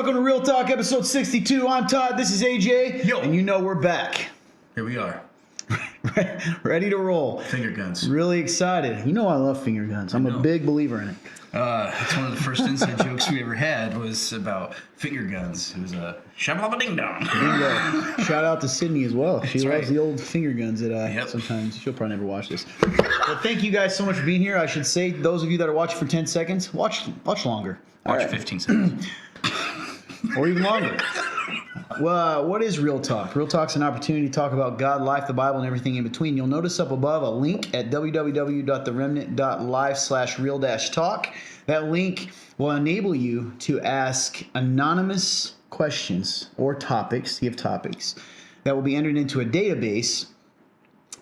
welcome to Real Talk, episode 62. I'm Todd, this is AJ. Yo. And you know we're back. Here we are. Ready to roll. Finger guns. Really excited. You know I love finger guns. I'm a big believer in it. It's one of the first inside jokes we ever had was about finger guns. It was a shabba-dabba-ding-dong. Bingo. Shout out to Sydney as well. She loves right. the old finger guns that sometimes, she'll probably never watch this. But thank you guys so much for being here. I should say, those of you that are watching for 10 seconds, watch longer. Watch 15 seconds. Or even longer. Well, what is Real Talk? Real Talk's an opportunity to talk about God, life, the Bible, and everything in between. You'll notice up above a link at www.theremnant.live/real-talk. That link will enable you to ask anonymous questions or topics, give topics, that will be entered into a database.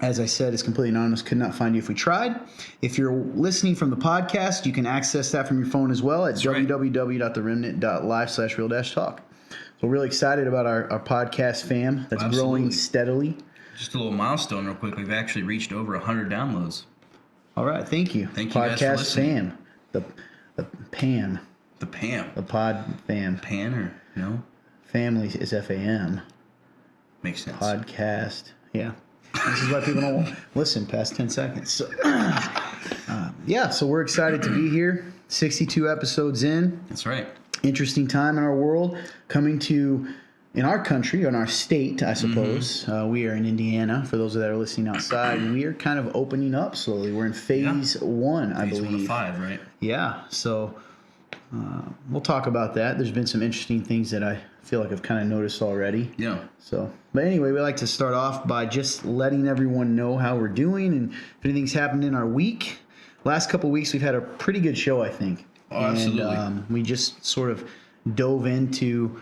As I said, it's completely anonymous. Could not find you if we tried. If you're listening from the podcast, you can access that from your phone as well at www.theremnant.live/real-talk. So we're really excited about our podcast fam that's growing steadily. Just a little milestone real quick. We've actually reached over 100 downloads. All right. Thank you. Thank you podcast guys for listening. fam. The PAM. The PAM. The pod fam. Pan or no? Family is FAM. Makes sense. Podcast. Yeah. This is why people don't listen past 10 seconds. So, so we're excited to be here. 62 episodes in. That's right. Interesting time in our world. Coming to, in our country, in our state, I suppose. Mm-hmm. We are in Indiana, for those that are listening outside. And we are kind of opening up slowly. We're in phase 1, I believe. Phase 1 of 5, right? Yeah. So we'll talk about that. There's been some interesting things that I feel like I've kind of noticed already. Yeah. So, but anyway, we like to start off by just letting everyone know how we're doing and if anything's happened in our week. Last couple of weeks, we've had a pretty good show, I think. Oh, absolutely. And we just sort of dove into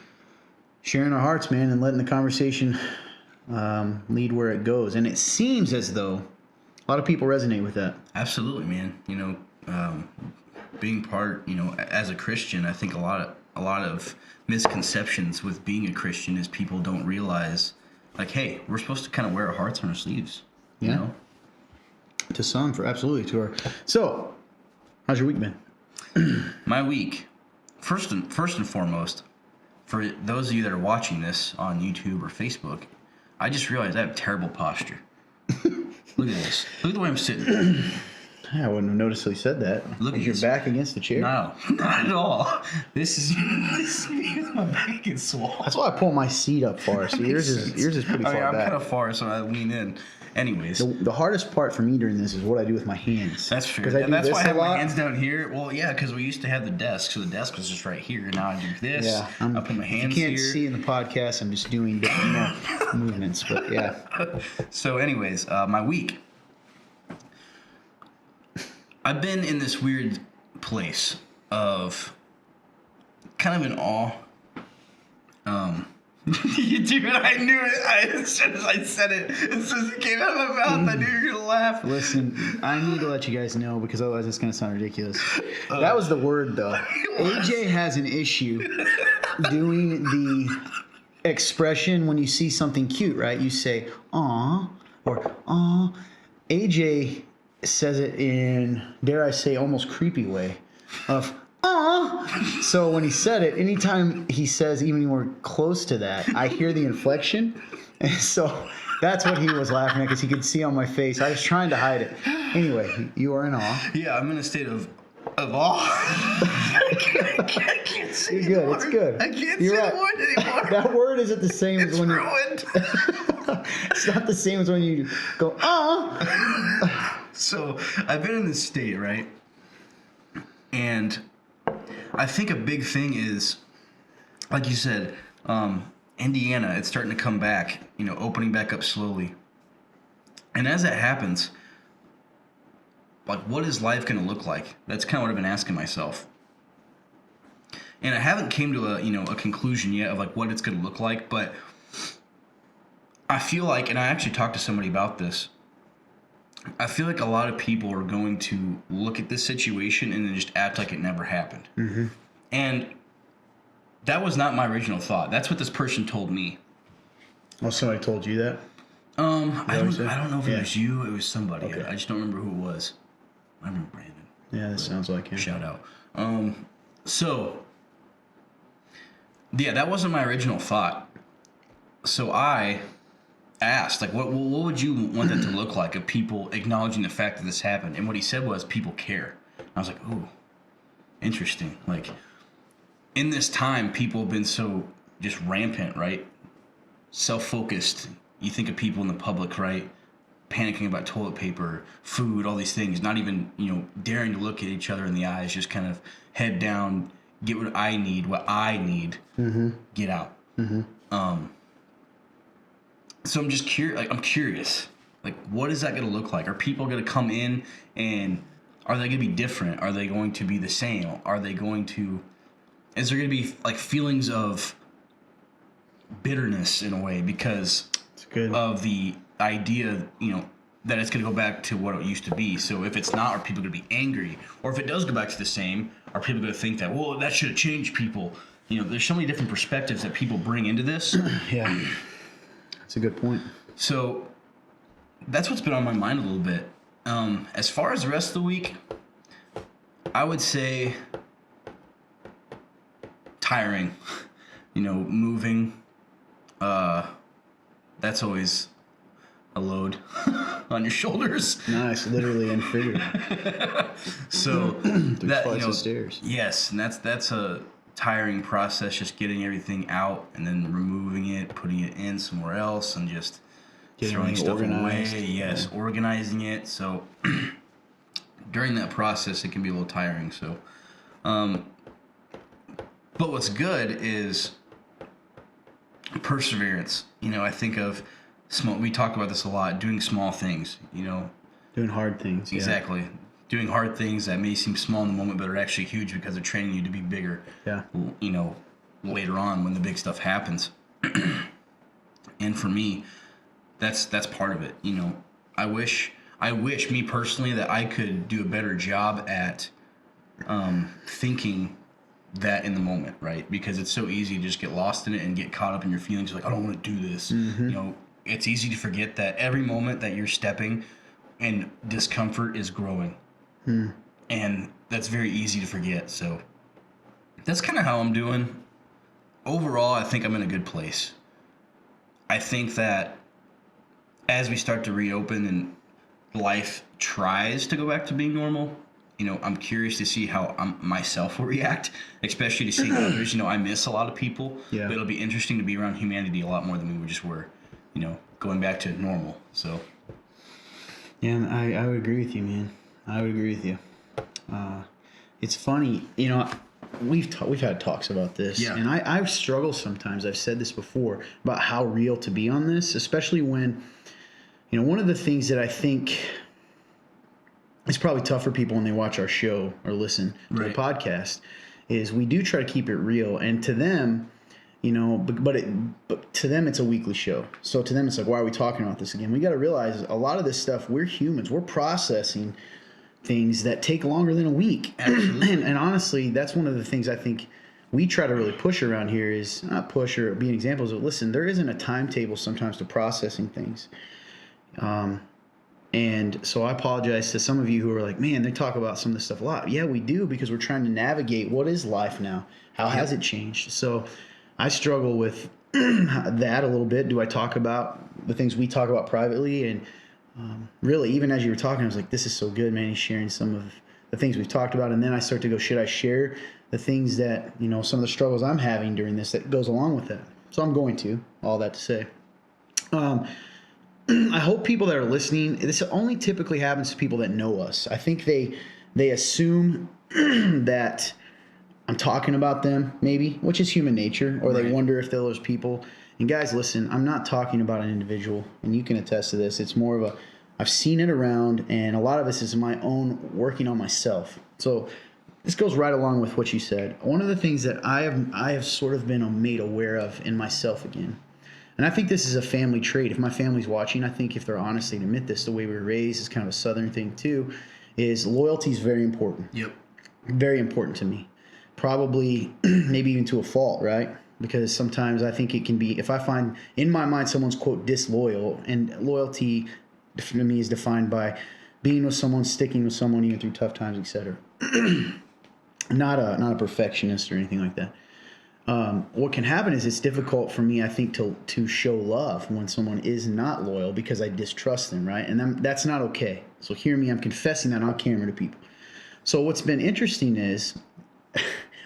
sharing our hearts, man, and letting the conversation lead where it goes. And it seems as though a lot of people resonate with that. Absolutely, man. You know, being part, as a Christian, I think a lot of misconceptions with being a Christian is people don't realize, like, hey, we're supposed to kind of wear our hearts on our sleeves. Yeah. You know? To some, So, how's your week been? My week, first and foremost, for those of you that are watching this on YouTube or Facebook, I just realized I have terrible posture. Look at this. Look at the way I'm sitting. I wouldn't have noticed till you said that. Look at your back against the chair. No, not at all. This is because my back gets swollen. That's why I pull my seat up far. So yours is pretty far I'm back. kind of far, so I lean in. Anyways, the hardest part for me during this is what I do with my hands. That's fair. And that's why I have my hands down here. Well, yeah, because we used to have the desk, so the desk was just right here. Now I do this. Yeah, I put my hands here. You can't see in the podcast. I'm just doing different movements, but yeah. So, anyways, my week. I've been in this weird place of kind of in awe. Dude, I knew it. As soon as I said it, as soon as it came out of my mouth, I knew you were going to laugh. Listen, I need to let you guys know because otherwise it's going to sound ridiculous. That was the word, though. AJ has an issue doing the expression when you see something cute, right? You say, aw, or aw. AJ says it in, dare I say, almost creepy way of, so when he said it, anytime he says even more close to that, I hear the inflection. And so that's what he was laughing at because he could see on my face. I was trying to hide it. Anyway, you are in awe. Yeah, I'm in a state of awe. I can't say You're good. anymore. It's good. I can't You're say right. the word anymore. That word isn't the same as when ruined. It's not the same as when you go, So I've been in this state, right? And I think a big thing is, like you said, Indiana, it's starting to come back, opening back up slowly. And as that happens, like, what is life going to look like? That's kind of what I've been asking myself. And I haven't came to a conclusion yet of like what it's going to look like, but I feel like, and I actually talked to somebody about this, I feel like a lot of people are going to look at this situation and then just act like it never happened. Mm-hmm. And that was not my original thought. That's what this person told me. Oh, somebody told you that? I don't know if it was you. It was somebody. Okay. I just don't remember who it was. I remember Brandon. Yeah, that sounds like him. Shout out. So Yeah, that wasn't my original thought. So I asked, like, what would you want that to look like of people acknowledging the fact that this happened? And what he said was, people care. I was like, ooh, interesting. Like, in this time, people have been so just rampant, right? Self-focused. You think of people in the public, right? Panicking about toilet paper, food, all these things, not even, daring to look at each other in the eyes, just kind of head down, get what I need, get out. So I'm just curious. I'm curious. Like, what is that going to look like? Are people going to come in and are they going to be different? Are they going to be the same? Is there going to be like feelings of bitterness in a way because of the idea, that it's going to go back to what it used to be? So if it's not, are people going to be angry? Or if it does go back to the same, are people going to think that, well, that should have changed people? There's so many different perspectives that people bring into this. Yeah. That's a good point. So that's what's been on my mind a little bit. As far as the rest of the week, I would say tiring. Moving. That's always a load on your shoulders. Nice, literally and figuratively. So that flights of stairs. Yes, and that's a tiring process, just getting everything out and then removing it, putting it in somewhere else, and just throwing stuff organized. away. Yes, yeah. Organizing it. So during that process, it can be a little tiring. So, but what's good is perseverance. I think of small. We talk about this a lot. Doing small things. Doing hard things. Exactly. Yeah. Doing hard things that may seem small in the moment, but are actually huge because they're training you to be bigger. Yeah. Later on when the big stuff happens. And for me, that's part of it. I wish me personally that I could do a better job at thinking that in the moment, right? Because it's so easy to just get lost in it and get caught up in your feelings. Like, I don't want to do this. Mm-hmm. It's easy to forget that every moment that you're stepping and discomfort is growing. And that's very easy to forget. So that's kind of how I'm doing. Overall, I think I'm in a good place. I think that as we start to reopen and life tries to go back to being normal, I'm curious to see how myself will react, especially to see others. I miss a lot of people. Yeah. But it'll be interesting to be around humanity a lot more than we just were, going back to normal. So. Yeah, I would agree with you, man. I would agree with you. It's funny, we've had talks about this, yeah. And I've struggled sometimes. I've said this before about how real to be on this, especially when, one of the things that I think is probably tough for people when they watch our show or listen to the podcast is we do try to keep it real, and to them, but to them it's a weekly show. So to them it's like, why are we talking about this again? We got to realize a lot of this stuff, we're humans, we're processing things that take longer than a week. and honestly, that's one of the things I think we try to really push around here is not push or be examples of, listen, there isn't a timetable sometimes to processing things. And so I apologize to some of you who are like, man, they talk about some of this stuff a lot. Yeah, we do, because we're trying to navigate what is life now. How has it changed? So I struggle with that a little bit. Do I talk about the things we talk about privately? And really, even as you were talking, I was like, this is so good, man. He's sharing some of the things we've talked about. And then I start to go, should I share the things that, some of the struggles I'm having during this that goes along with that? So I'm going to, all that to say. I hope people that are listening, this only typically happens to people that know us. I think they assume that I'm talking about them, maybe, which is human nature, or they wonder if they're those people. And guys, listen, I'm not talking about an individual, and you can attest to this. It's more of I've seen it around, and a lot of this is my own working on myself. So this goes right along with what you said. One of the things that I have sort of been made aware of in myself again, and I think this is a family trait. If my family's watching, I think if they're honest, they'd admit this. The way we were raised is kind of a Southern thing too, is loyalty is very important. Yep. Very important to me. Probably maybe even to a fault, right? Because sometimes I think it can be, if I find in my mind someone's, quote, disloyal, and loyalty to me is defined by being with someone, sticking with someone even through tough times, etc. Not a perfectionist or anything like that. what can happen is it's difficult for me, I think, to show love when someone is not loyal because I distrust them, right? And that's not okay. So hear me, I'm confessing that on camera to people. So what's been interesting is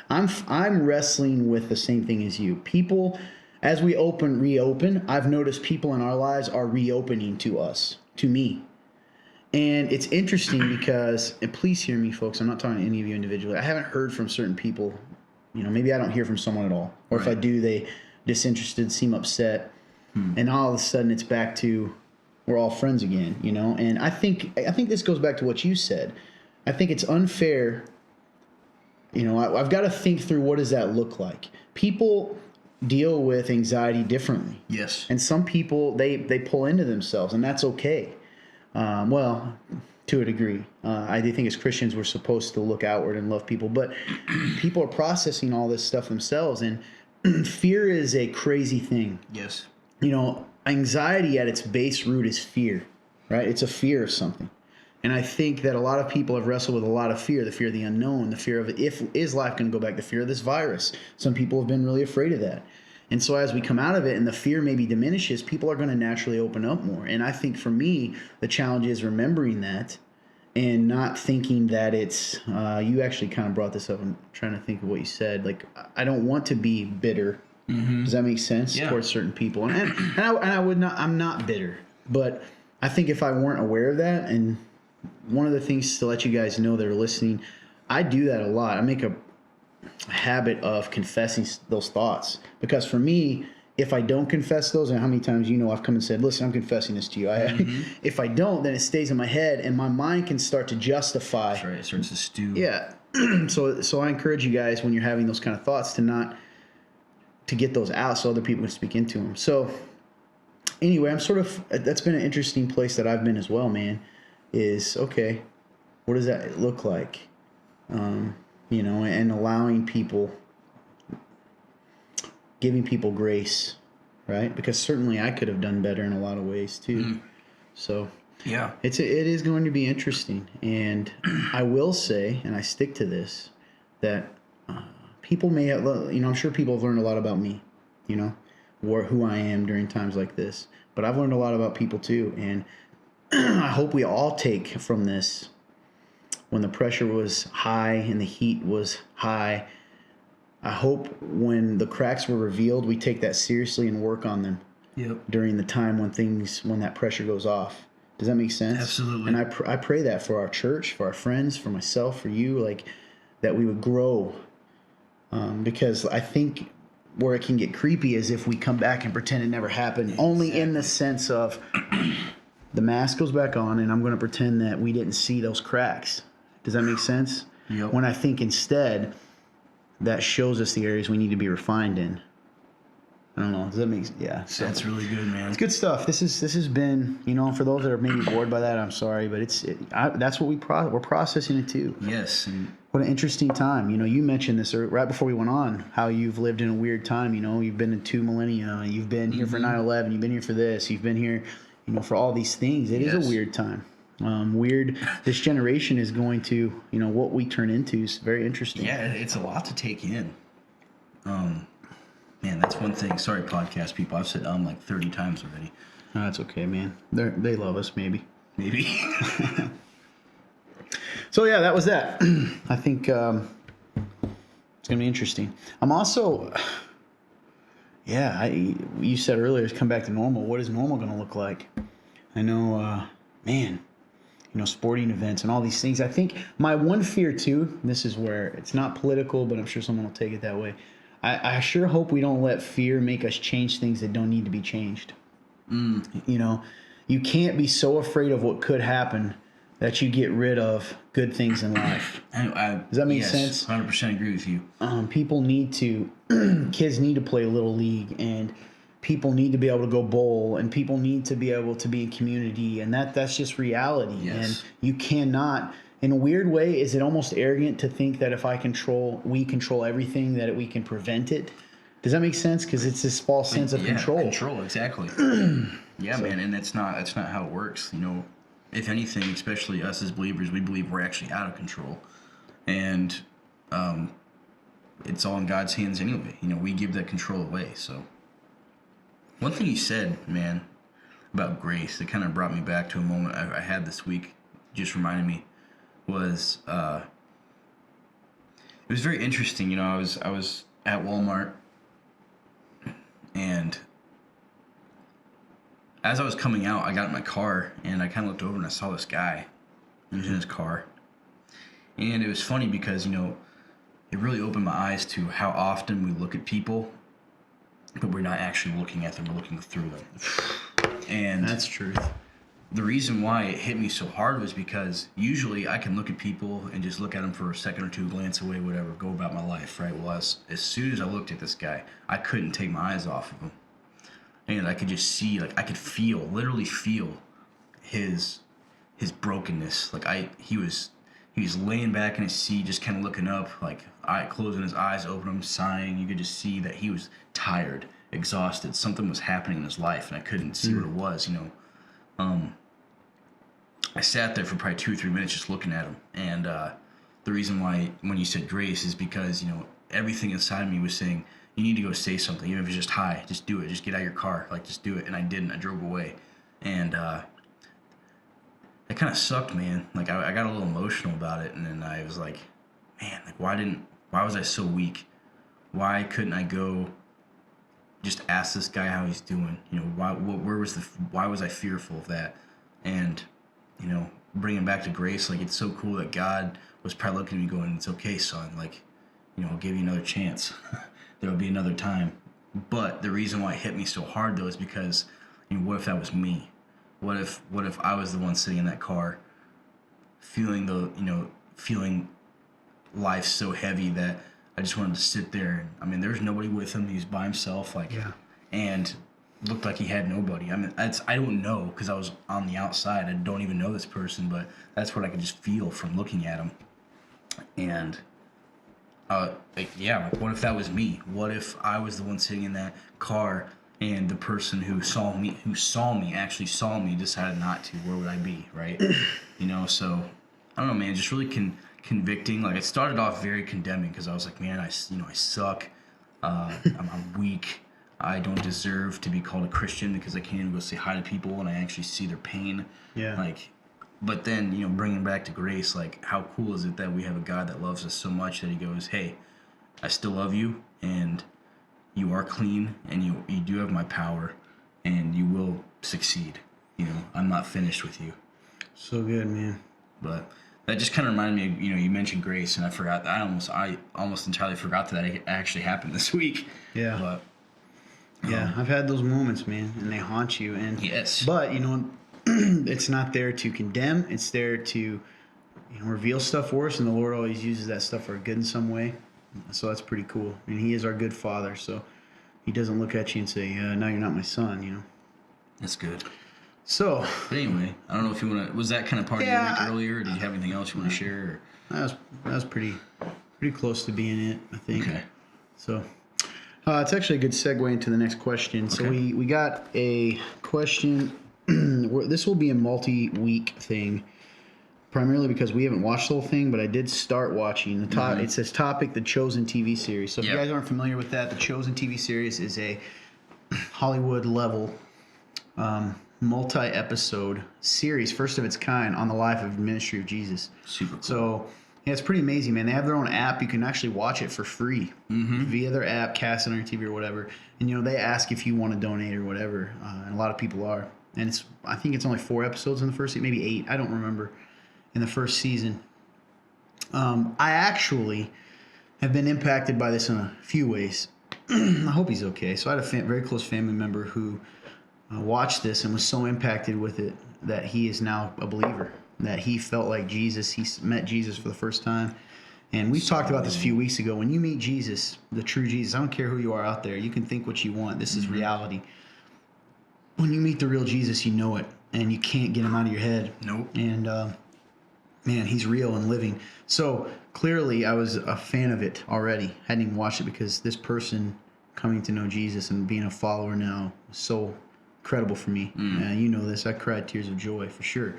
I'm wrestling with the same thing as you. People, as we reopen, I've noticed people in our lives are reopening to us, to me. And it's interesting because, and please hear me, folks, I'm not talking to any of you individually. I haven't heard from certain people. Maybe I don't hear from someone at all. Or if I do, they disinterested, seem upset. And all of a sudden it's back to we're all friends again, And I think this goes back to what you said. I think it's unfair. I've got to think through what does that look like. People deal with anxiety differently. Yes. And some people, they pull into themselves, and that's okay. Well, to a degree. I do think as Christians we're supposed to look outward and love people, but people are processing all this stuff themselves, and fear is a crazy thing. Yes. Anxiety at its base root is fear, right? It's a fear of something. And I think that a lot of people have wrestled with a lot of fear, the fear of the unknown, the fear of is life going to go back, the fear of this virus. Some people have been really afraid of that. And so as we come out of it and the fear maybe diminishes, people are going to naturally open up more. And I think for me, the challenge is remembering that and not thinking that it's, you actually kind of brought this up. I'm trying to think of what you said. Like, I don't want to be bitter. Mm-hmm. Does that make sense? Yeah. Towards certain people? And I would not, I'm not bitter. But I think if I weren't aware of that, and one of the things to let you guys know that are listening, I do that a lot. I make a habit of confessing those thoughts, because for me, if I don't confess those, and how many times I've come and said, listen, I'm confessing this to you. If I don't, then it stays in my head and my mind can start to justify. That's right. It starts to stew. Yeah. So I encourage you guys, when you're having those kind of thoughts, to get those out so other people can speak into them. So anyway, that's been an interesting place that I've been as well, man, is okay, what does that look like? And allowing people, giving people grace, right? Because certainly I could have done better in a lot of ways too. Mm. So yeah, it is going to be interesting. And I will say, and I stick to this, that people may have, I'm sure people have learned a lot about me, or who I am during times like this. But I've learned a lot about people too. And I hope we all take from this, when the pressure was high and the heat was high, I hope when the cracks were revealed, we take that seriously and work on them. Yep. During the time when that pressure goes off. Does that make sense? Absolutely. And I pray that for our church, for our friends, for myself, for you, like that we would grow. Because I think where it can get creepy is if we come back and pretend it never happened, only in the sense of the mask goes back on and I'm going to pretend that we didn't see those cracks. Does that make sense? Yep. When I think instead that shows us the areas we need to be refined in. I don't know. Does that make sense? Yeah. So that's really good, man. It's good stuff. This has been, for those that are maybe bored by that, I'm sorry, but that's what we're processing it too. Yes. What an interesting time. You mentioned this right before we went on, how you've lived in a weird time. You've been in 2 millennia. You've been here for 9/11. You've been here for this. You've been here, for all these things. It is a weird time. Weird. This generation is going to, what we turn into is very interesting. Yeah, it's a lot to take in. Man, that's one thing. Sorry, podcast people. I've said like 30 times already. Oh, that's okay, man. They love us, maybe. Maybe. So yeah, that was that. I think it's gonna be interesting. I'm also, you said earlier, it's come back to normal. What is normal gonna look like? I know, sporting events and all these things. I think my one fear too, this is where it's not political, but I'm sure someone will take it that way. I sure hope we don't let fear make us change things that don't need to be changed. You can't be so afraid of what could happen that you get rid of good things in life. Does that make sense? 100% agree with you. People need to, kids need to play Little League, and people need to be able to go bowl, and people need to be able to be in community, and that's just reality. Yes. And you cannot, in a weird way, is it almost arrogant to think that if we control everything, that we can prevent it? Does that make sense? Because it's this false sense of control. Control, exactly. Yeah, so, man, and that's not how it works. If anything, especially us as believers, we believe we're actually out of control. And it's all in God's hands anyway. You know, we give that control away. So one thing you said, man, about grace that kind of brought me back to a moment I had this week, just reminded me, was it was very interesting. You know, I was at Walmart, and as I was coming out, I got in my car and I kind of looked over and I saw this guy. He was in his car, and it was funny because, you know, it really opened my eyes to how often we look at people, but we're not actually looking at them, we're looking through them. And That's truth. the reason why it hit me so hard was because usually I can look at people and just look at them for a second or two, glance away, whatever, go about my life, right? Well, as soon as I looked at this guy, I couldn't take my eyes off of him. And I could just see, like, I could feel, literally feel his brokenness. Like, he was laying back in his seat, just kind of looking up, like, closing his eyes, opening them, sighing. You could just see that he was tired, exhausted. Something was happening in his life, and I couldn't see what it was, you know. I sat there for probably 2 or 3 minutes just looking at him. And the reason why, when you said grace, is because, you know, everything inside me was saying, you need to go say something, even if it's just hi, just do it, just get out of your car, like, just do it. And I didn't. I drove away. And it kind of sucked, man. Like, I got a little emotional about it, and then I was like, man, like, why was I so weak? Why couldn't I go just ask this guy how he's doing? You know, why was I fearful of that? And, you know, bringing back to grace, like, it's so cool that God was probably looking at me going, it's okay, son, like, you know, I'll give you another chance. There will be another time. But the reason why it hit me so hard, though, is because, you know, what if that was me? What if I was the one sitting in that car, feeling life so heavy that I just wanted to sit there. And I mean, there was nobody with him. He was by himself, like, Yeah. and looked like he had nobody. I mean, I don't know, because I was on the outside. I don't even know this person, but that's what I could just feel from looking at him. And like, what if that was me? What if I was the one sitting in that car, and the person who saw me actually saw me, decided not to? Where would I be, right? You know, so I don't know, man. Just really convicting. Like, it started off very condemning, because I was like, man, I suck. I'm weak. I don't deserve to be called a Christian because I can't even go say hi to people and I actually see their pain. Yeah. Like, but then, you know, bringing back to grace, like, how cool is it that we have a God that loves us so much that he goes, hey, I still love you, and you are clean, and you do have my power, and you will succeed. You know, I'm not finished with you. So good, man. But that just kind of reminded me of, you know, you mentioned grace, and I forgot that I almost entirely forgot that it actually happened this week. Yeah. But Yeah, I've had those moments, man, and they haunt you. And yes. But, you know, it's not there to condemn. It's there to, you know, reveal stuff for us, and the Lord always uses that stuff for good in some way. So that's pretty cool. And he is our good father, so he doesn't look at you and say, no, you're not my son, you know. That's good. So. But anyway, I don't know if you want to, was that kind of part of your week earlier, or did you have anything else you want to share? Or? That was pretty close to being it, I think. Okay. So. It's actually a good segue into the next question. Okay. So we got a question. This will be a multi-week thing, primarily because we haven't watched the whole thing, but I did start watching. It says topic, The Chosen TV series. So if you guys aren't familiar with that, The Chosen TV series is a Hollywood-level multi-episode series, first of its kind, on the life of the ministry of Jesus. Super cool. So yeah, it's pretty amazing, man. They have their own app. You can actually watch it for free via their app, cast it on your TV or whatever. And, you know, they ask if you want to donate or whatever, and a lot of people are. And I think it's only 4 episodes in the first season, maybe 8. I don't remember, in the first season. I actually have been impacted by this in a few ways. I hope he's okay. So I had a very close family member who watched this and was so impacted with it that he is now a believer. That he felt like Jesus. He met Jesus for the first time. And we talked about this a few weeks ago. When you meet Jesus, the true Jesus, I don't care who you are out there. You can think what you want. This is reality. When you meet the real Jesus, you know it. And you can't get him out of your head. Nope. And, man, he's real and living. So, clearly, I was a fan of it already. Hadn't even watched it because this person coming to know Jesus and being a follower now was so incredible for me. You know this. I cried tears of joy for sure.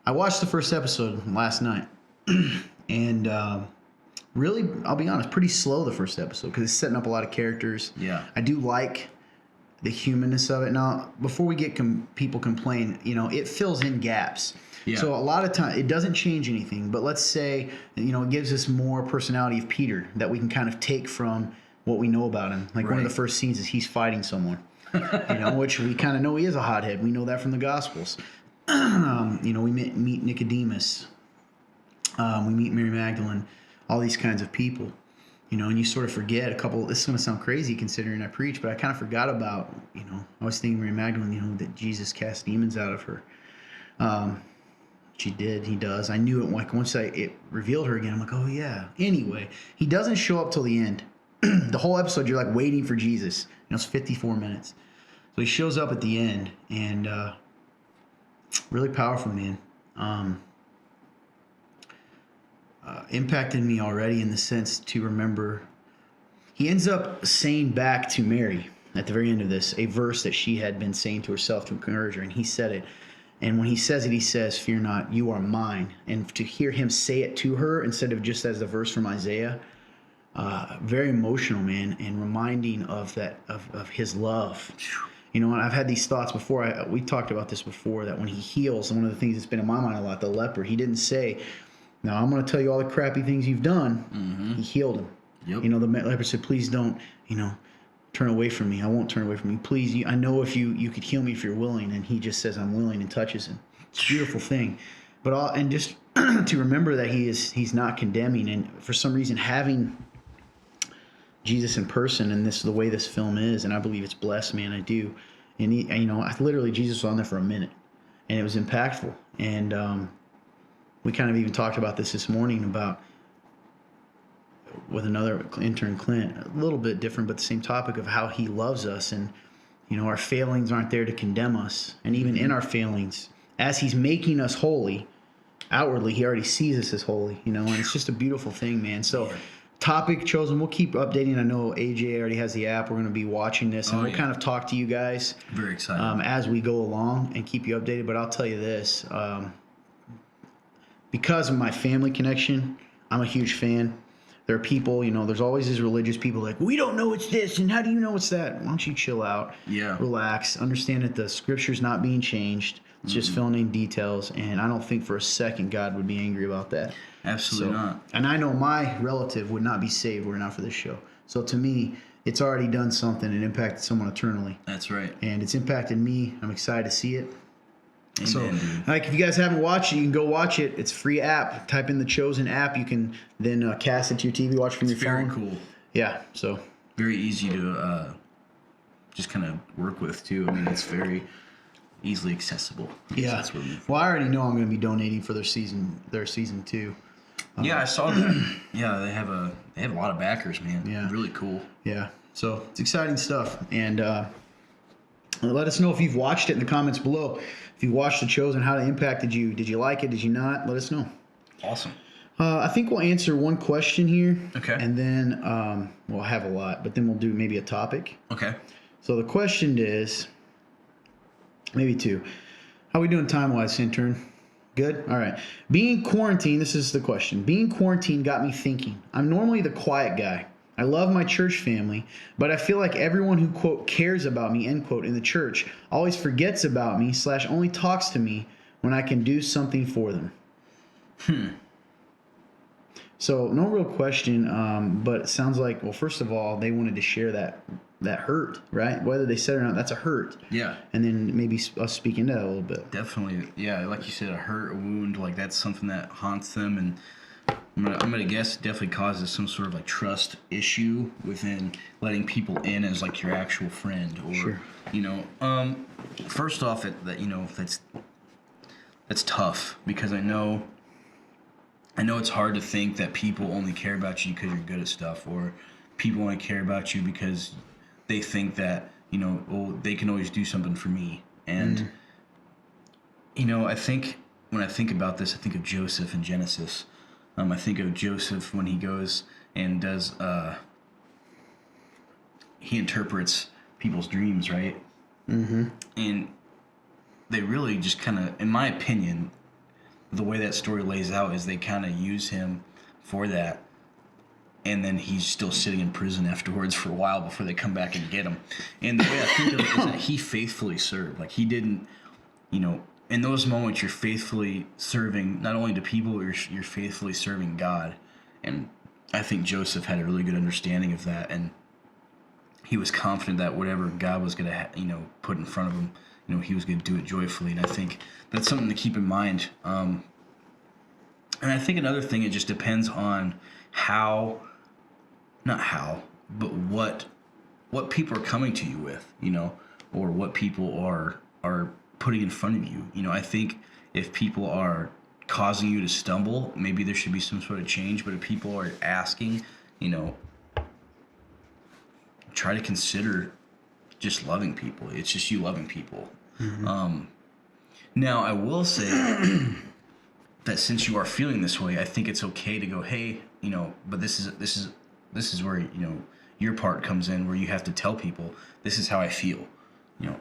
I watched the first episode last night, and really, I'll be honest, pretty slow the first episode because it's setting up a lot of characters. Yeah. I do like the humanness of it. Now, before we get people complain, it fills in gaps. Yeah. So a lot of time, it doesn't change anything. But let's say, it gives us more personality of Peter that we can kind of take from what we know about him. Like one of the first scenes is he's fighting someone, which we kind of know he is a hothead. We know that from the Gospels. We meet Nicodemus. We meet Mary Magdalene, all these kinds of people. And you sort of forget a couple. This is going to sound crazy considering I preach, but I kind of forgot about, I was thinking Mary Magdalene, that Jesus cast demons out of her. She did. He does. I knew it. Like once it revealed her again, I'm like, oh yeah. Anyway, he doesn't show up till the end. The whole episode, you're like waiting for Jesus. It's 54 minutes. So he shows up at the end, and really powerful, man. Impacted me already in the sense to remember. He ends up saying back to Mary at the very end of this a verse that she had been saying to herself to encourage her, and he said it. And when he says it, he says, "Fear not, you are mine." And to hear him say it to her instead of just as the verse from Isaiah, very emotional, man, and reminding of that of his love. And I've had these thoughts before. We talked about this before, that when he heals, one of the things that's been in my mind a lot, the leper, he didn't say, "Now I'm going to tell you all the crappy things you've done." Mm-hmm. He healed him. Yep. The leper said, "Please don't, turn away from me. I won't turn away from you. Please, I know if you could heal me if you're willing." And he just says, "I'm willing," and touches him. It's a beautiful thing. But just to remember that he's not condemning, and for some reason having Jesus in person, and this is the way this film is, and I believe it's blessed, man. I do. And literally Jesus was on there for a minute, and it was impactful. And we kind of even talked about this morning about with another intern, Clint, a little bit different, but the same topic of how he loves us, and our failings aren't there to condemn us, and even in our failings, as he's making us holy, outwardly, he already sees us as holy, and it's just a beautiful thing, man. So. Topic chosen. We'll keep updating. I know AJ already has the app. We're going to be watching this, and we'll kind of talk to you guys. Very excited. As we go along and keep you updated. But I'll tell you this: because of my family connection, I'm a huge fan. There are people, there's always these religious people like, we don't know it's this, and how do you know it's that? Why don't you chill out? Yeah. Relax. Understand that the scripture's not being changed. It's just filling in details, and I don't think for a second God would be angry about that. Absolutely not. And I know my relative would not be saved were it not for this show. So to me, it's already done something and impacted someone eternally. That's right. And it's impacted me. I'm excited to see it. Amen, so, dude. if you guys haven't watched it, you can go watch it. It's a free app. Type in the Chosen app. You can then cast it to your TV, watch from your phone. Very cool. Yeah. So very easy to just kind of work with too. I mean, it's very easily accessible. Yeah. That's what well, I already know I'm going to be donating for their season 2. Yeah, I saw that. Yeah, they have a lot of backers, man. Yeah. Really cool. Yeah. So it's exciting stuff. And let us know if you've watched it in the comments below. If you watched The Chosen, how it impacted you. Did you like it? Did you not? Let us know. Awesome. I think we'll answer one question here. Okay. And then we'll have a lot, but then we'll do maybe a topic. Okay. So the question is, maybe 2. How we doing time-wise, intern? Good? All right. Being quarantined, this is the question. Being quarantined got me thinking. I'm normally the quiet guy. I love my church family, but I feel like everyone who, quote, cares about me, end quote, in the church always forgets about me / only talks to me when I can do something for them. So no real question, but it sounds like, well, first of all, they wanted to share that hurt, right? Whether they said it or not, that's a hurt. Yeah. And then maybe us speak into that a little bit. Definitely, yeah. Like you said, a hurt, a wound, like that's something that haunts them, and I'm gonna guess it definitely causes some sort of like trust issue within letting people in as like your actual friend, or sure. First off, that's tough, because I know it's hard to think that people only care about you because you're good at stuff, or people only care about you because they think that, they can always do something for me. And, I think when I think about this, I think of Joseph in Genesis. I think of Joseph when he goes and does, he interprets people's dreams, right? Mm-hmm. And they really just kind of, in my opinion, the way that story lays out is they kind of use him for that. and then he's still sitting in prison afterwards for a while before they come back and get him. And the way I think of it is that he faithfully served. Like, he didn't, in those moments, you're faithfully serving not only to people, but you're faithfully serving God. And I think Joseph had a really good understanding of that, and he was confident that whatever God was going to, put in front of him, he was going to do it joyfully. And I think that's something to keep in mind. And I think another thing, it just depends on not how, but what people are coming to you with, or what people are putting in front of you. I think if people are causing you to stumble, maybe there should be some sort of change. But if people are asking, try to consider just loving people. It's just you loving people. Mm-hmm. Now, I will say that since you are feeling this way, I think it's okay to go, hey, but this is where your part comes in, where you have to tell people, this is how I feel.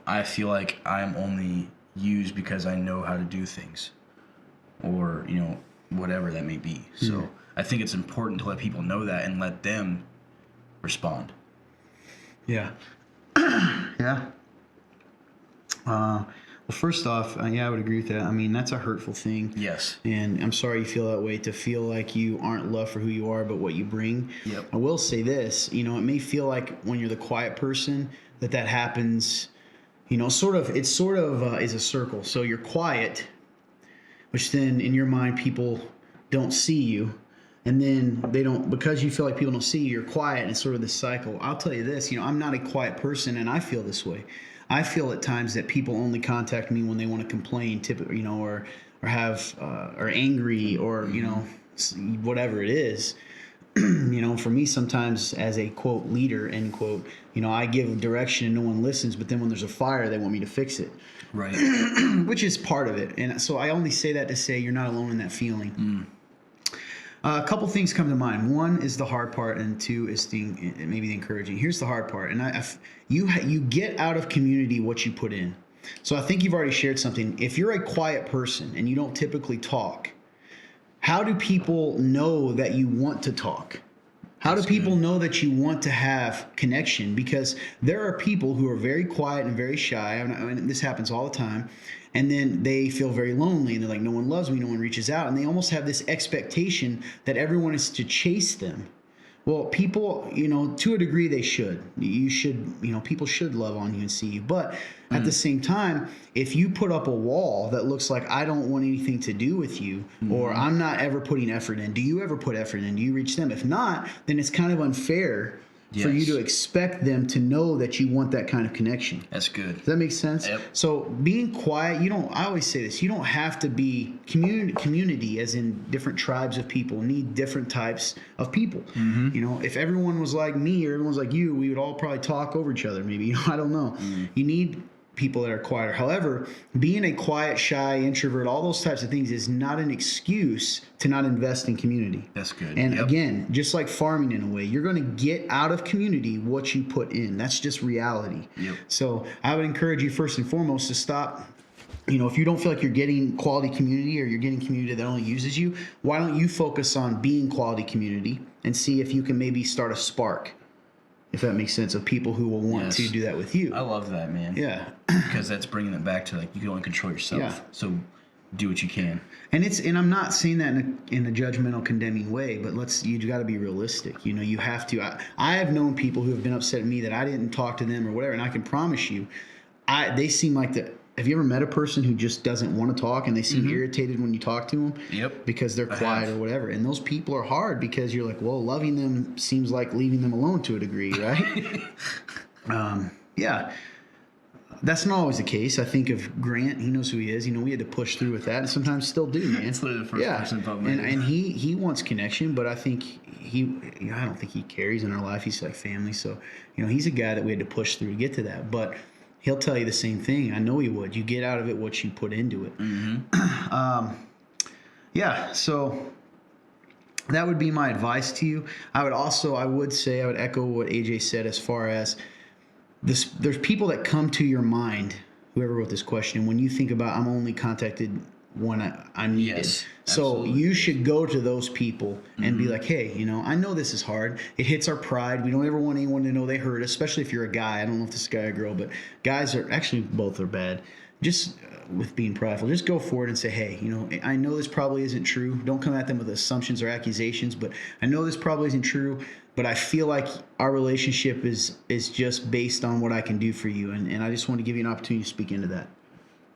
I feel like I'm only used because I know how to do things, or whatever that may be. Mm-hmm. So I think it's important to let people know that and let them respond. Yeah. Yeah. Well, first off, I would agree with that. I mean, that's a hurtful thing. Yes. And I'm sorry you feel that way, to feel like you aren't loved for who you are, but what you bring. Yep. I will say this, it may feel like when you're the quiet person that happens, it's sort of is a circle. So you're quiet, which then in your mind, people don't see you. And then they don't, because you feel like people don't see you, you're quiet, and it's sort of this cycle. I'll tell you this, I'm not a quiet person, and I feel this way. I feel at times that people only contact me when they want to complain, typically, or have, or angry, or, whatever it is. For me, sometimes as a quote leader, end quote, I give direction and no one listens, but then when there's a fire, they want me to fix it. Right. Which is part of it. And so I only say that to say you're not alone in that feeling. Mm. A couple things come to mind. One is the hard part, and two is maybe the encouraging. Here's the hard part, and you get out of community what you put in. So I think you've already shared something. If you're a quiet person and you don't typically talk, how do people know that you want to talk? How do people know that you want to have connection? Because there are people who are very quiet and very shy. I mean, this happens all the time. And then they feel very lonely, and they're like, no one loves me, no one reaches out. And they almost have this expectation that everyone is to chase them. Well, people, to a degree, they should. You should, people should love on you and see you. But at the same time, if you put up a wall that looks like, I don't want anything to do with you, or I'm not ever putting effort in. Do you ever put effort in? Do you reach them? If not, then it's kind of unfair for you to expect them to know that you want that kind of connection. That's good. Does that make sense? Yep. So being quiet, I always say this, you don't have to be community as in different tribes of people need different types of people. Mm-hmm. If everyone was like me or everyone's like you, we would all probably talk over each other maybe. I don't know. Mm-hmm. You need people that are quieter. However, being a quiet, shy, introvert, all those types of things is not an excuse to not invest in community. That's good. And again, just like farming in a way, you're going to get out of community what you put in. That's just reality. Yep. So I would encourage you first and foremost to stop. If you don't feel like you're getting quality community, or you're getting community that only uses you, why don't you focus on being quality community and see if you can maybe start a spark, if that makes sense, of people who will want to do that with you. I love that, man. Yeah. Because that's bringing it back to, like, you can only control yourself. Yeah. So do what you can. And I'm not saying that in a judgmental, condemning way, but you got to be realistic. You have to. I have known people who have been upset at me that I didn't talk to them or whatever, and I can promise you, they seem like the. Have you ever met a person who just doesn't want to talk, and they seem irritated when you talk to them? Yep. Because they're quiet or whatever. And those people are hard, because you're like, well, loving them seems like leaving them alone to a degree, right? Yeah. That's not always the case. I think of Grant. He knows who he is. We had to push through with that, and sometimes still do, man. It's literally the first person above me. And he wants connection, but I think I don't think he carries in our life. He's like family. So, he's a guy that we had to push through to get to that. But he'll tell you the same thing. I know he would. You get out of it what you put into it. Mm-hmm. So that would be my advice to you. I would echo what AJ said as far as this. There's people that come to your mind, whoever wrote this question, when you think about, I'm only contacted when I'm needed. Yes, so absolutely. you should go to those people and be like, hey, I know this is hard. It hits our pride. We don't ever want anyone to know they hurt, especially if you're a guy. I don't know if this is a guy or girl, but guys are actually both are bad. Just with being prideful, just go forward and say, hey, I know this probably isn't true. Don't come at them with assumptions or accusations, but I know this probably isn't true, but I feel like our relationship is just based on what I can do for you. And I just want to give you an opportunity to speak into that,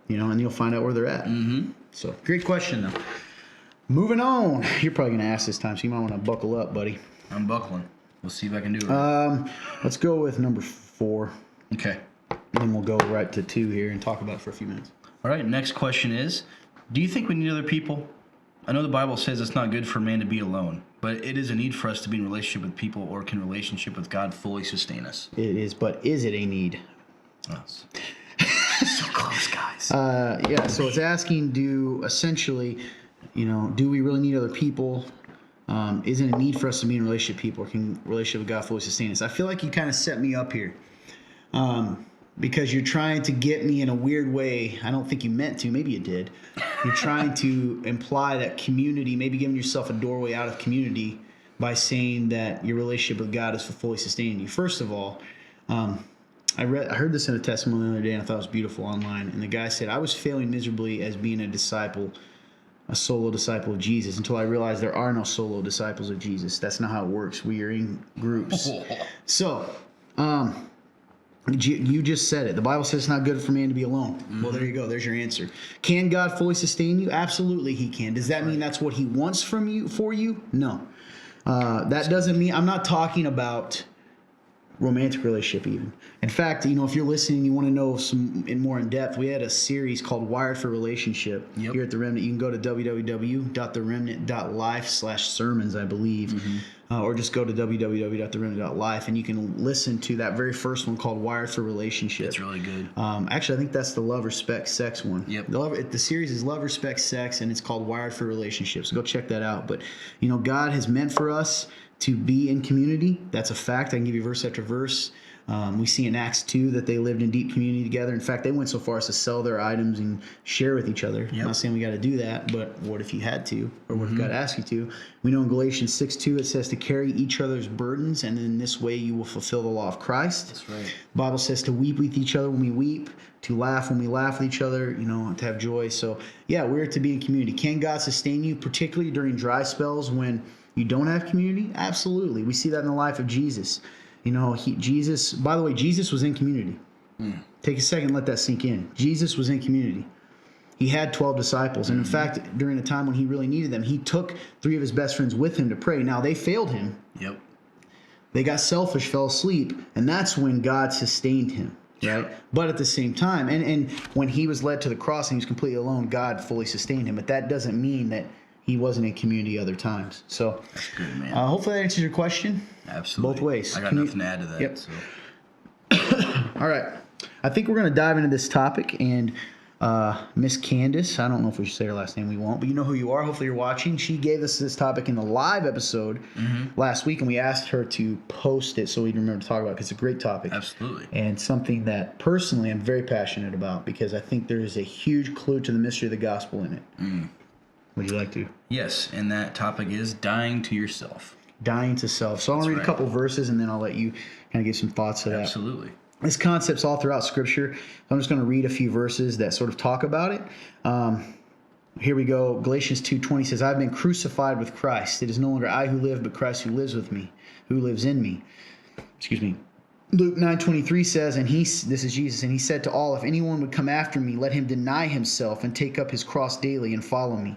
and you'll find out where they're at. Mm-hmm. So great question though. Moving on. You're probably going to ask this time, so you might want to buckle up, buddy. I'm buckling. We'll see if I can do it. Let's go with number 4. Okay. And then we'll go right to 2 here and talk about it for a few minutes. All right, next question is, do you think we need other people? I know the Bible says it's not good for man to be alone, but it is a need for us to be in relationship with people, or can relationship with God fully sustain us? It is, but is it a need? Yes. So close, guys. Yeah, so it's asking, do we really need other people? Is it a need for us to be in relationship with people, or can relationship with God fully sustain us? I feel like you kind of set me up here. Because you're trying to get me in a weird way. I don't think you meant to. Maybe you did. You're trying to imply that community, maybe giving yourself a doorway out of community by saying that your relationship with God is for fully sustaining you. First of all, I heard this in a testimony the other day, and I thought it was beautiful online. And the guy said, I was failing miserably as being a solo disciple of Jesus, until I realized there are no solo disciples of Jesus. That's not how it works. We are in groups. So, you just said it. The Bible says it's not good for man to be alone. Mm-hmm. Well, there you go. There's your answer. Can God fully sustain you? Absolutely, He can. Does that mean that's what He wants for you? No. That doesn't mean. I'm not talking about romantic relationship even. In fact, if you're listening, you want to know some more in depth, we had a series called Wired for Relationship here at The Remnant. You can go to www.theremnant.life/sermons, I believe, or just go to www.theremnant.life, and you can listen to that very first one called Wired for Relationship. It's really good. Actually, I think that's the Love, Respect, Sex one. Yep. The series is Love, Respect, Sex, and it's called Wired for Relationships. So go check that out. But, God has meant for us to be in community. That's a fact. I can give you verse after verse. We see in Acts 2 that they lived in deep community together. In fact, they went so far as to sell their items and share with each other. Yep. I'm not saying we got to do that, but what if you had to? Or what if God asked you to? We know in Galatians 6:2 it says to carry each other's burdens, and in this way you will fulfill the law of Christ. That's right. The Bible says to weep with each other when we weep, to laugh when we laugh with each other, to have joy. So, yeah, we're to be in community. Can God sustain you, particularly during dry spells when you don't have community? Absolutely. We see that in the life of Jesus. Jesus, by the way, Jesus was in community. Take a second and let that sink in. Jesus was in community. He had 12 disciples. And in fact, during a time when he really needed them, he took 3 of his best friends with him to pray. Now, they failed him. Yep. They got selfish, fell asleep, and that's when God sustained him. Right? But at the same time, and when he was led to the cross and he was completely alone, God fully sustained him. But that doesn't mean that he wasn't in community other times. So that's good, man. Hopefully that answers your question. Absolutely. Both ways. I got nothing to add to that. Yep. So. All right. I think we're going to dive into this topic. And Miss Candace, I don't know if we should say her last name. We won't. But you know who you are. Hopefully you're watching. She gave us this topic in the live episode last week. And we asked her to post it so we'd remember to talk about it, because it's a great topic. Absolutely. And something that personally I'm very passionate about, because I think there is a huge clue to the mystery of the gospel in it. Would you like to? Yes, and that topic is dying to yourself. Dying to self. So I'll read a couple verses, and then I'll let you kind of give some thoughts to that. Absolutely. This concept's all throughout Scripture. I'm just going to read a few verses that sort of talk about it. Here we go. Galatians 2:20 says, I've been crucified with Christ. It is no longer I who live, but Christ who lives with me, who lives in me. Excuse me. Luke 9:23 says, this is Jesus, and he said to all, if anyone would come after me, let him deny himself and take up his cross daily and follow me.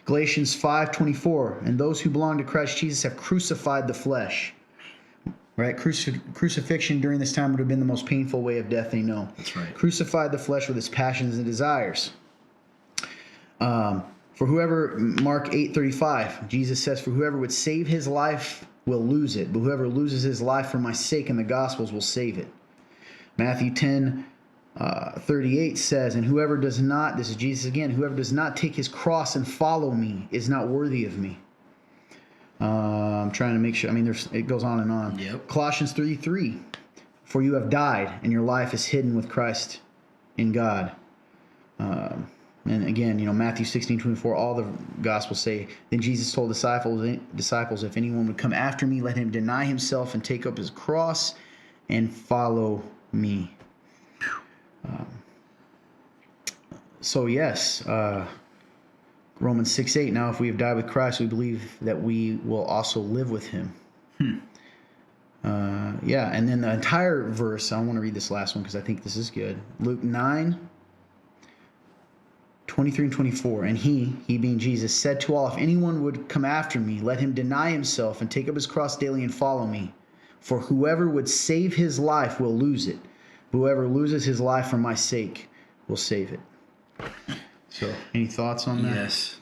Galatians 5:24, and those who belong to Christ Jesus have crucified the flesh. Right? Crucifixion during this time would have been the most painful way of death they know. That's right. Crucified the flesh with its passions and desires. For whoever, Mark 8:35, Jesus says, for whoever would save his life will lose it, but whoever loses his life for my sake and the Gospels will save it. Matthew 10:38 says, and whoever does not, this is Jesus again, whoever does not take his cross and follow me is not worthy of me. I'm trying to make sure, it goes on and on. Yep. Colossians 3:3, for you have died and your life is hidden with Christ in God. And again, Matthew 16:24, all the Gospels say, then Jesus told disciples, if anyone would come after me, let him deny himself and take up his cross and follow me. So yes, Romans 6:8, now if we have died with Christ, we believe that we will also live with him. And then the entire verse, I want to read this last one because I think this is good. Luke 9:23 and 24. And he being Jesus, said to all, if anyone would come after me, let him deny himself and take up his cross daily and follow me. For whoever would save his life will lose it. Whoever loses his life for my sake will save it. So, any thoughts on that? Yes.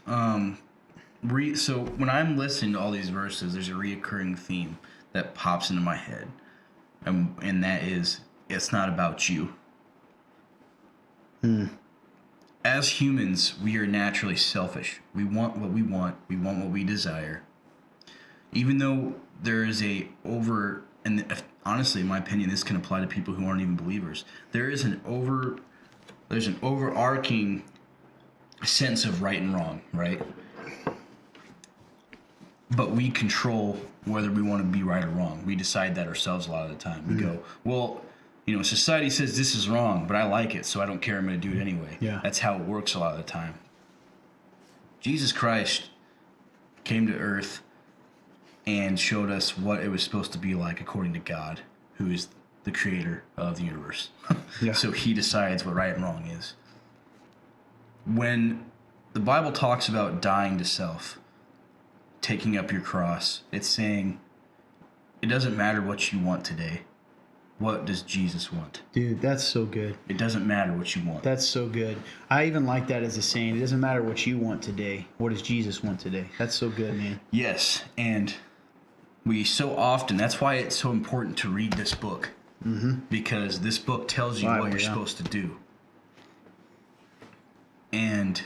So when I'm listening to all these verses, there's a reoccurring theme that pops into my head. And that is, it's not about you. As humans, we are naturally selfish. We want what we want. We want what we desire. Even though there is and honestly, in my opinion, this can apply to people who aren't even believers. There's an overarching sense of right and wrong, right? But we control whether we want to be right or wrong. We decide that ourselves a lot of the time. We go, well, society says this is wrong, but I like it, so I don't care. I'm going to do it anyway. Yeah. That's how it works a lot of the time. Jesus Christ came to earth and showed us what it was supposed to be like according to God, who is the creator of the universe. Yeah. So he decides what right and wrong is. When the Bible talks about dying to self, taking up your cross, it's saying it doesn't matter what you want today. What does Jesus want? Dude, that's so good. It doesn't matter what you want. That's so good. I even like that as a saying. It doesn't matter what you want today. What does Jesus want today? That's so good, man. Yes, and we so often, that's why it's so important to read this book. Because this book tells you what you're supposed to do. And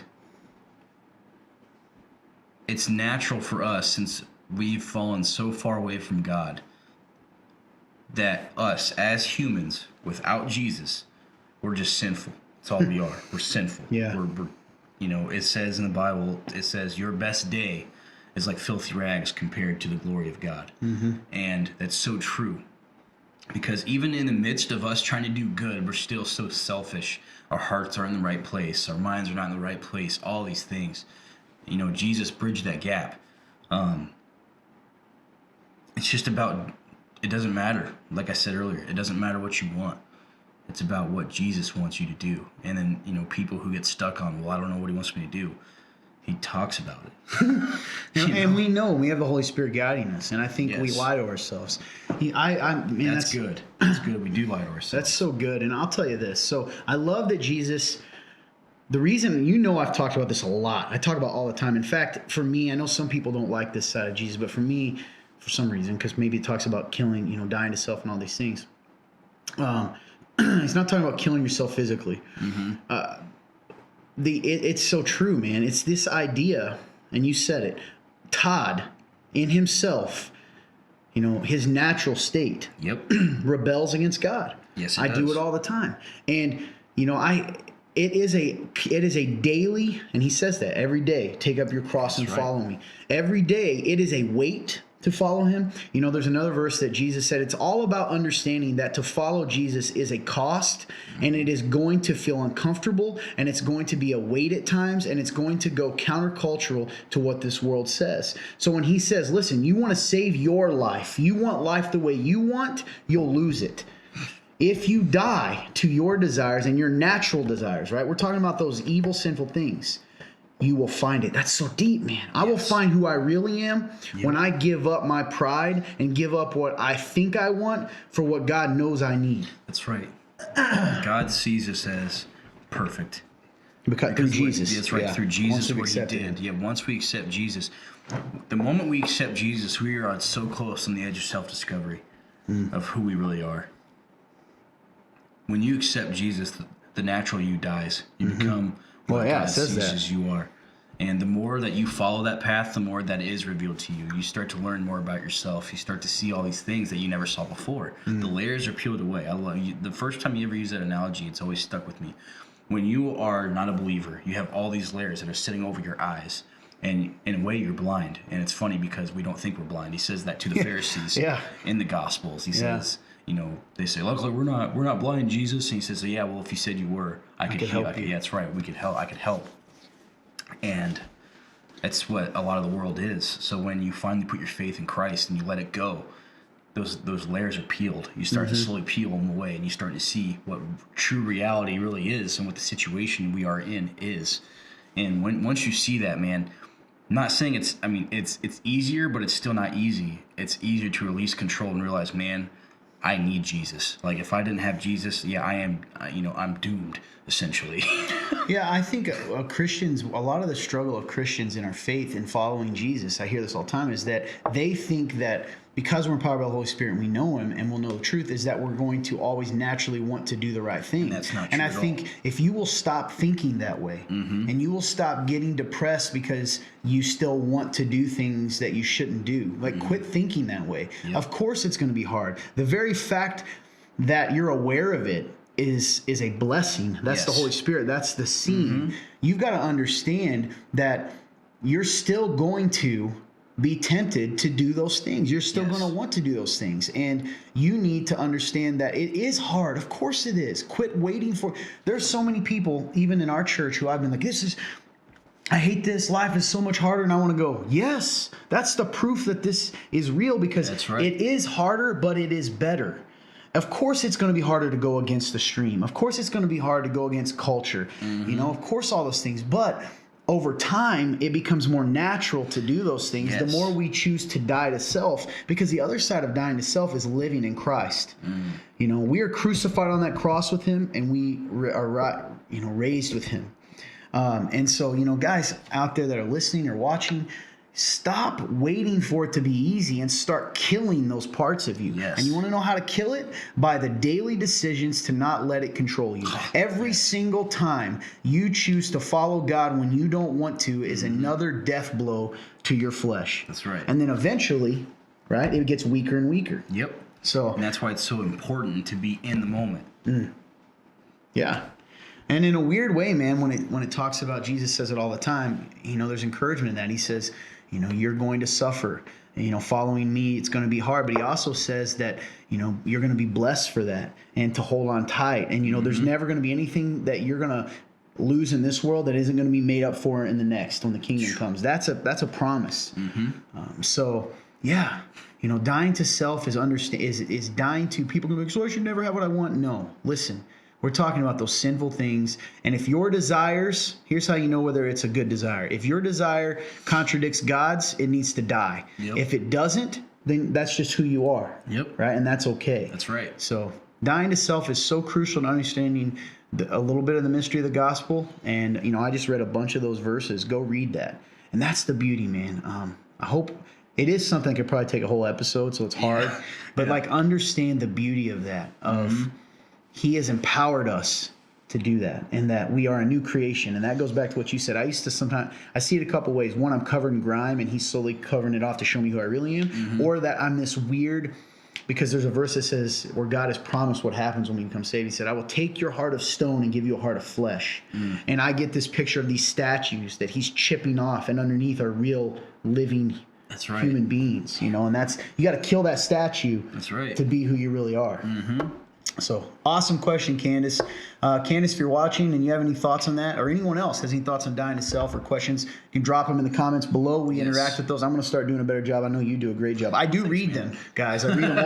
it's natural for us, since we've fallen so far away from God, that us as humans, without Jesus, we're just sinful. That's all we are. We're sinful. Yeah. We're it says in the Bible, it says your best day is like filthy rags compared to the glory of God. And that's so true. Because even in the midst of us trying to do good, we're still so selfish. Our hearts are in the right place. Our minds are not in the right place. All these things. Jesus bridged that gap. It's just about, it doesn't matter. Like I said earlier, it doesn't matter what you want. It's about what Jesus wants you to do. And then, people who get stuck on, well, I don't know what he wants me to do. He talks about it. And we know we have the Holy Spirit guiding us, and I think we lie to ourselves. That's good. That's good. We do lie to ourselves. That's so good. And I'll tell you this. So I love that Jesus, the reason, I've talked about this a lot. I talk about it all the time. In fact, for me, I know some people don't like this side of Jesus, but for me, for some reason, because maybe it talks about killing, dying to self and all these things. It's not talking about killing yourself physically. It's so true, man. It's this idea, and you said it, Todd, in himself, his natural state, rebels against God. Yes, I do it all the time. And, it is a daily, and he says that every day, take up your cross and follow me. Every day, it is a weight to follow him. There's another verse that Jesus said, it's all about understanding that to follow Jesus is a cost, and it is going to feel uncomfortable, and it's going to be a weight at times, and it's going to go countercultural to what this world says. So when he says, listen, you want to save your life, you want life the way you want, you'll lose it. If you die to your desires and your natural desires, right? We're talking about those evil, sinful things. You will find it. That's so deep, man. I will find who I really am when I give up my pride and give up what I think I want for what God knows I need. That's right. God sees us as perfect. Because through Jesus. That's right, through Jesus, what he did. Him. Yeah, once we accept Jesus, the moment we accept Jesus, we are so close on the edge of self-discovery of who we really are. When you accept Jesus, the natural you dies. You become what God sees as you are. And the more that you follow that path, the more that is revealed to you. You start to learn more about yourself. You start to see all these things that you never saw before. The layers are peeled away. I love you. The first time you ever use that analogy, it's always stuck with me. when you are not a believer, you have all these layers that are sitting over your eyes. And in a way, you're blind. And it's funny because we don't think we're blind. He says that to the Pharisees in the Gospels. He says, they say, luckily we're not blind, Jesus. And he says, yeah, well, if you said you were, I could heal. Yeah, that's right. We could help. I could help. And that's what a lot of the world is. So when you finally put your faith in Christ and you let it go, those layers are peeled. You start to slowly peel them away, and you start to see what true reality really is and what the situation we are in is. And once you see that, man, I'm not saying it's easier, but it's still not easy. It's easier to release control and realize, man, I need Jesus. Like, if I didn't have Jesus, I'm doomed, essentially. Yeah, I think Christians, a lot of the struggle of Christians in our faith in following Jesus, I hear this all the time, is that they think that because we're empowered by the Holy Spirit and we know Him and we'll know the truth, is that we're going to always naturally want to do the right thing. And that's not true. And I think if you will stop thinking that way and you will stop getting depressed because you still want to do things that you shouldn't do, like quit thinking that way. Yep. Of course it's going to be hard. The very fact that you're aware of it is a blessing. That's the Holy Spirit. That's the seeing. You've got to understand that you're still going to be tempted to do those things. You're still going to want to do those things. And you need to understand that it is hard. Of course it is. Quit waiting for... There's so many people, even in our church, who I've been like, I hate this. Life is so much harder and I want to go. Yes, that's the proof that this is real, because it is harder, but it is better. Of course it's going to be harder to go against the stream. Of course it's going to be hard to go against culture. Of course all those things. But over time, it becomes more natural to do those things the more we choose to die to self, because the other side of dying to self is living in Christ. We are crucified on that cross with Him, and we are raised with Him. And so, guys out there that are listening or watching, stop waiting for it to be easy and start killing those parts of you. Yes. And you want to know how to kill it? By the daily decisions to not let it control you. Every single time you choose to follow God when you don't want to is another death blow to your flesh. That's right. And then eventually, it gets weaker and weaker. Yep. So, and that's why it's so important to be in the moment. Yeah. And in a weird way, man, when it talks about, Jesus says it all the time, there's encouragement in that. He says, you're going to suffer. Following me, it's going to be hard. But he also says that, you're going to be blessed for that and to hold on tight. And, there's never going to be anything that you're going to lose in this world that isn't going to be made up for in the next when the kingdom comes. That's a promise. So, yeah, dying to self is dying to people going to be like, so I should never have what I want. No, listen. We're talking about those sinful things. And if your desires, here's how you know whether it's a good desire. If your desire contradicts God's, it needs to die. Yep. If it doesn't, then that's just who you are. Yep. Right? And that's okay. That's right. So dying to self is so crucial in understanding a little bit of the mystery of the gospel. And, I just read a bunch of those verses. Go read that. And that's the beauty, man. I hope it is something that could probably take a whole episode, so it's hard. But understand the beauty of that, He has empowered us to do that, and that we are a new creation. And that goes back to what you said. I see it a couple ways. One, I'm covered in grime, and He's slowly covering it off to show me who I really am. Or that I'm this weird, because there's a verse that says, where God has promised what happens when we become saved. He said, I will take your heart of stone and give you a heart of flesh. And I get this picture of these statues that He's chipping off, and underneath are real living human beings. And you got to kill that statue to be who you really are. So, awesome question, Candace. Candace, if you're watching and you have any thoughts on that, or anyone else has any thoughts on dying to self or questions, you can drop them in the comments below. We interact with those. I'm going to start doing a better job. I know you do a great job. I do read them, guys. I read them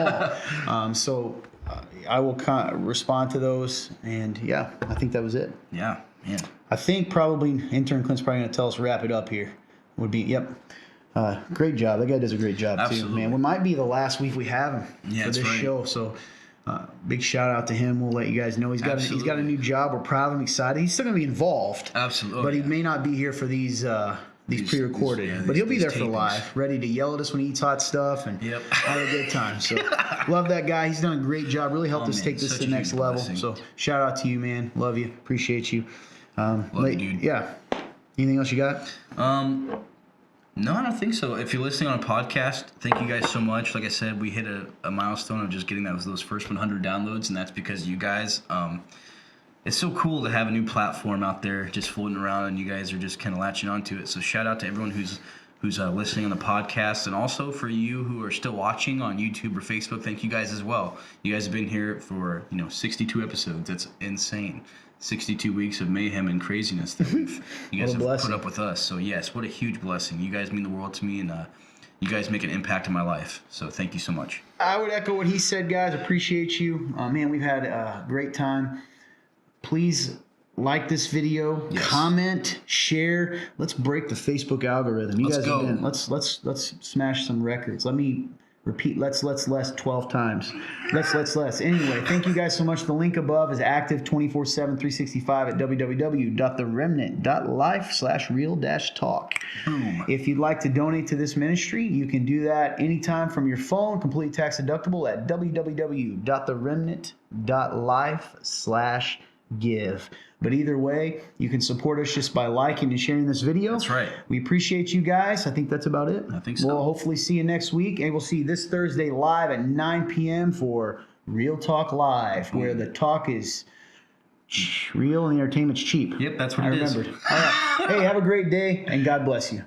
all. I will respond to those. And, yeah, I think that was it. Yeah, man. I think probably intern Clint's probably going to tell us wrap it up here. Great job. That guy does a great job, too, man. We might be the last week we have him for this show, so... big shout out to him. We'll let you guys know he's got a new job. We're proud of him, excited. He's still going to be involved. Absolutely. But he may not be here for these pre-recorded. But he'll be there for live, ready to yell at us when he eats hot stuff and have a good time. So love that guy. He's done a great job. Really helped us take this to the next level. Blessing. So shout out to you, man. Love you. Appreciate you. Love you, dude. Yeah. Anything else you got? No, I don't think so. If you're listening on a podcast, thank you guys so much. Like I said, we hit a milestone of just getting those first 100 downloads, and that's because you guys. it's so cool to have a new platform out there just floating around, and you guys are just kind of latching onto it. So shout out to everyone who's listening on the podcast, and also for you who are still watching on YouTube or Facebook. Thank you guys as well. You guys have been here for 62 episodes. That's insane. 62 weeks of mayhem and craziness that you guys have put up with us. So yes, what a huge blessing. You guys mean the world to me, and you guys make an impact in my life. So thank you so much. I would echo what he said, guys. Appreciate you. Man, we've had a great time. Please like this video, comment, share. Let's break the Facebook algorithm. You guys have been, let's smash some records. Let me repeat, let's less 12 times. Let's. Anyway, thank you guys so much. The link above is active 24/7, 365 at www.theremnant.life/real-talk. Boom. If you'd like to donate to this ministry, you can do that anytime from your phone, completely tax deductible at www.theremnant.life/give. But either way, you can support us just by liking and sharing this video. That's right. We appreciate you guys. I think that's about it. I think so. We'll hopefully see you next week, and we'll see you this Thursday live at 9 p.m. for Real Talk Live, where the talk is real and the entertainment's cheap. Yep, that's what it is. I remembered. All right. Hey, have a great day, and God bless you.